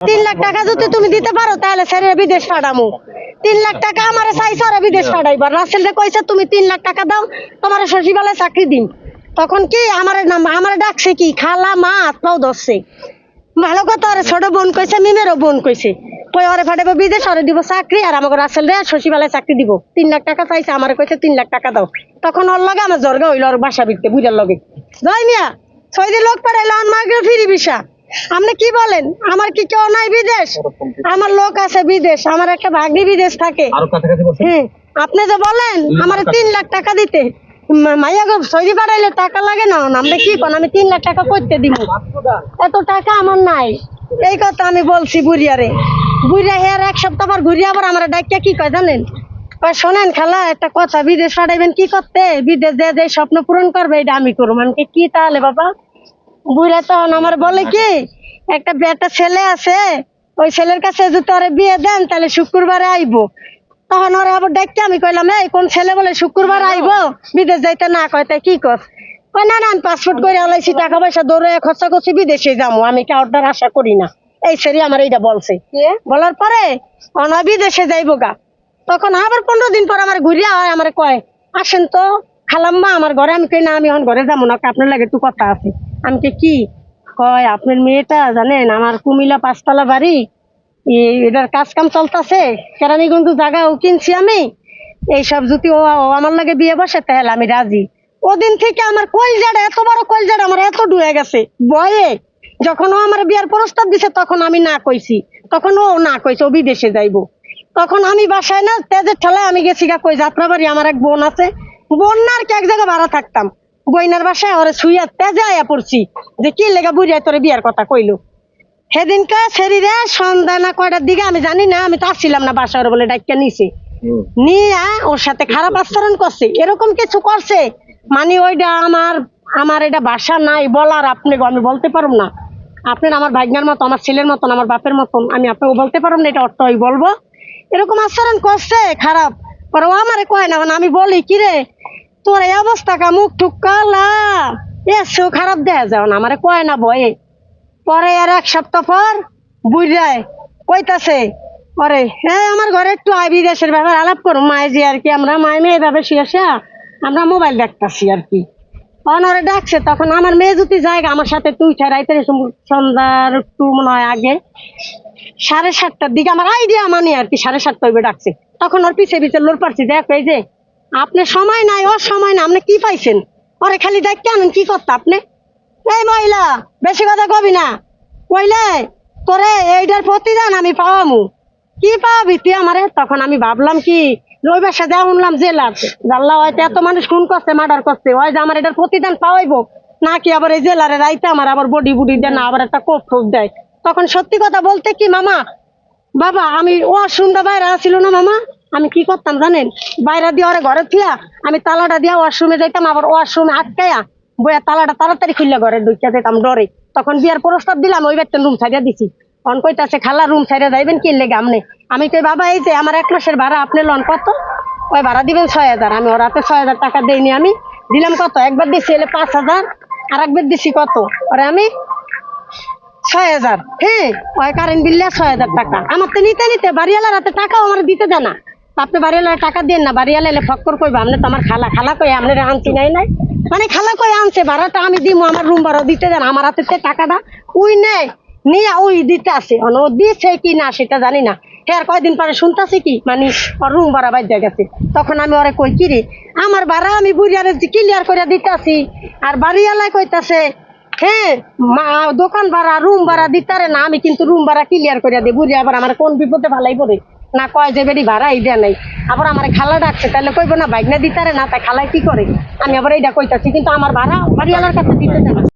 3 লাখ টাকা যদি তুমি দিতে পারো তাহলে ছেড়ে বিদেশ পাঠামু। 3 লাখ টাকা আমার চাইছে ওরা বিদেশ পাঠাইবার। রাসেল রে কইছে তুমি 3 লাখ টাকা দাও তোমার সচিবালয়ে চাকরি দিম। তখন কি আমার ডাকছে কি খালা মা হাত পাও ধরছে। ভালো কথা ওরে ছোট বোন কইছে মিমেরও বোন কইছে কই ওরে ফাটাবো বিদেশ ওরে দিব চাকরি আর আমাকে রাসেল রে সচিবালয়ে চাকরি দিব। 3 লাখ টাকা চাইছে আমার কইছে 3 লাখ টাকা দাও। তখন ওর লগে আমার জর্গা হইলো ওর বাসা বিকতে বুঝার লগে জয় মিয়া 6 দিন লোক পাঠাইলো আমাকে ফিরি ভিসা। আপনি কি বলেন আমার কি কেউ নাই বিদেশ? আমার লোক আছে বিদেশ, আমার একটা ভাগ্নি বিদেশ থাকে। হ্যাঁ আপনি যে বলেন আমার 3 লাখ টাকা দিতে মাইয়া গো সৌদি পাঠাইলে টাকা লাগে না আমরা কি কোন আমি 3 লাখ টাকা করতে দিব এত টাকা আমার নাই। এই কথা আমি বলছি বুড়িয়ারে। বুড়িয়া হেয়ার 1 সপ্তাহ পর ঘুরিয়ে আবার আমার ডাকিয়া কি কয় জানেন? শোনেন খালা একটা কথা বিদেশ পাঠাইবেন কি করতে? বিদেশ যে স্বপ্ন পূরণ করবে এটা আমি করবো। আমি কি তাহলে বাবা? বুড়া তখন আমার বলে কি একটা ছেলে আছে ওই ছেলের কাছে যদি ওরে বিয়ে দেন তাহলে শুক্রবারে আইবো। তখন ওরা আবার দেখতে আমি কইলাম এই কোন ছেলে বলে শুক্রবার আইবো বিদেশ যাইতে না কয় তাই কি কর? কয় না না আমি পাসপোর্ট করে আলাইছি টাকা পয়সা দৌড়ে খরচা করছি বিদেশে যাবো আমি কাউটার আশা করি না। এই সেরি আমার এইটা বলছে। বলার পরে অনা বিদেশে যাইবো গা। তখন আবার 15 দিন পর আমার ঘুরিয়া হয় আমার কয় আসেন তো খালাম্মা আমার ঘরে। আমি কই না আমি এখন ঘরে যাবো না আপনার লাগে একটু কথা আছে। আমি কি কয় আপনার মেয়েটা জানেন আমার কুমিল্লা 5 তলা বাড়ি এটার কাজ কাম চলতেছে কেরানীগঞ্জ জায়গাও কিনছি আমি। এইসব যদি ও আমার লাগে বিয়ে বসে তাহলে আমি রাজি। ওদিন থেকে আমার কলজাটা এত বড় কলজাটা আমার এত ডুবে গেছে ভয়ে। যখন ও আমার বিয়ার প্রস্তাব দিছে তখন আমি না কইছি, তখন ও না কইছে ও বিদেশে যাইবো। তখন আমি বাসায় না তেজের ঠেলায় আমি গেছি গা কই যাত্রাবাড়ি আমার এক বোন আছে। বোন না আর কি এক জায়গায় ভাড়া থাকতাম। বইনার বাসায় ওরে শুইয়া তেজে আয়া পড়ছি যে কি লেগা বুড়িয়া তোরে বিয়ার কথা কইলো। সেদিনকে শরীরে সন্ধ্যা না কয়টার দিকে আমি জানি না আমি তো আসছিলাম না বাসায় বলে ডাক্তার নিছে নিয়ে ওর সাথে খারাপ আচরণ করছে এরকম কিছু করছে মানে ওইটা আমার এটা বাসা নাই বলার আপনি আমি বলতে পারব না। আপনার আমার ভাগ্নের মতো আমার ছেলের মতন আমার বাপের মতন আমি আপনাকে বলতে পারব না এটা অর্থই বলবো। এরকম আচরণ করছে খারাপ পরে ও আমারে কয় না আমি বলি কিরে তোর এই অবস্থা কা মুখ টুক কালা এসো খারাপ দেয়া যাও না আমারে কয় না ভয়ে। পরে আর 1 সপ্তাহ পর বুঝায় কইতাছে পরে হ্যাঁ আমার ঘরে একটু আই বিদেশের ব্যাপার আলাপ করো মায়ে যে আর কি আমরা মায়ে মেয়ে ভাবে শুয়েছে আমরা মোবাইল দেখতাছি আর কি। অনরে ডাকছে তখন আমার মেয়ে যদি জায়গা আমার সাথে তুই রাইতে সন্ধ্যার একটু মনে হয় আগে 7:30টার দিকে আমার আইডিয়া মানে আর কি 7:30 হইবে ডাকছে। তখন ওর পিছে পিছে লোর পারছি দেখ এই যে আপনি সময় নাই ওর সময় না আপনি কি পাইছেন ওরে খালি দেখতে আনেন কি করতে আপনি? এই মহিলা বেশি কথা কবি না কইলে তোরে এইটার প্রতিদান আমি পাওয়ামু। কি পাবি তুই আমারে? তখন আমি ভাবলাম কি ওই বাসা যা শুনলাম জেলার জানলা হয়তো এত মানুষ খুন করছে মার্ডার করছে ওই যে আমার এটার প্রতিদান পাওয়াইবো নাকি আবার এই জেলারে রাইতে আমার আবার বডি বুডি দেয় না আবার একটা কোপ ঠোপ দেয়। তখন সত্যি কথা বলতে কি মামা বাবা আমি ওয়াশরুমটা বাইরে আসছিল না মামা আমি কি করতাম জানেন বাইরে দিয়ে ওরে ঘরে থিয়া আমি তালাটা দিয়া ওয়াশরুমে যাইতাম আবার ওয়াশরুমে আটকায়া বইয়া তালাটা তাড়াতাড়ি খুললে ঘরে ঢুকিয়া যেতাম ডরে। তখন বিয়ার প্রস্তাব দিলাম ওই ব্যক্তি রুম ছাড়িয়া দিছি। অন কইতাছে খালা রুম ছাড়িয়া যাইবেন কি লেগে আমনে? আমি কই বাবা এই যে আমার 1 মাসের ভাড়া আপনি লন কত? ওই ভাড়া দিবেন 6000। আমি ওর হাতে 6000 টাকা দেইনি আমি দিলাম কত একবার দিছি এলে 5000 আর একবার দিছি কত ওরে আমি 6000। হ্যাঁ ওই কারেন্ট বিল 6000 টাকা আমার তো নিতে নিতে বাড়িওয়ালার হাতে টাকাও আমার দিতে দেয় না। আপনি বাড়িওয়ালার টাকা দেন না বাড়িওয়ালা এলে ফক্কর কইবা আপনি তো আমার খালা কই আপনার আনছি নাই মানে খালা কই আনছে ভাড়াটা আমি দিব আমার রুম ভাড়া দিতে দেন আমার হাতে টাকাটা উই নেই নিয়ে ওই দিতে আসে ও দিচ্ছে কি না সেটা জানি না। হ্যাঁ কয়দিন পরে শুনতেছি কি মানে ওর রুম ভাড়া বাইরে গেছে। তখন আমি ওরে কই কিরে আমার ভাড়া আমি বুড়িয়ারে ক্লিয়ার করে দিতে আসি আর বাড়িওয়ালায় কইতাছে হ্যাঁ দোকান ভাড়া রুম ভাড়া দিতারে না আমি কিন্তু রুম ভাড়া ক্লিয়ার করে দিই। বুঝি আবার আমার কোন বিপদে ভালাই পড়ে না কয় যে বেরি ভাড়া এই দেয়া নাই আবার আমার খালা ডাকছে তাহলে কইবো না বাইক না দিতারে না তাই খালায় কি করে আমি আবার এইটা কইতাছি কিন্তু আমার ভাড়া বাড়িওয়ালার কাছে দিতে দেয় না।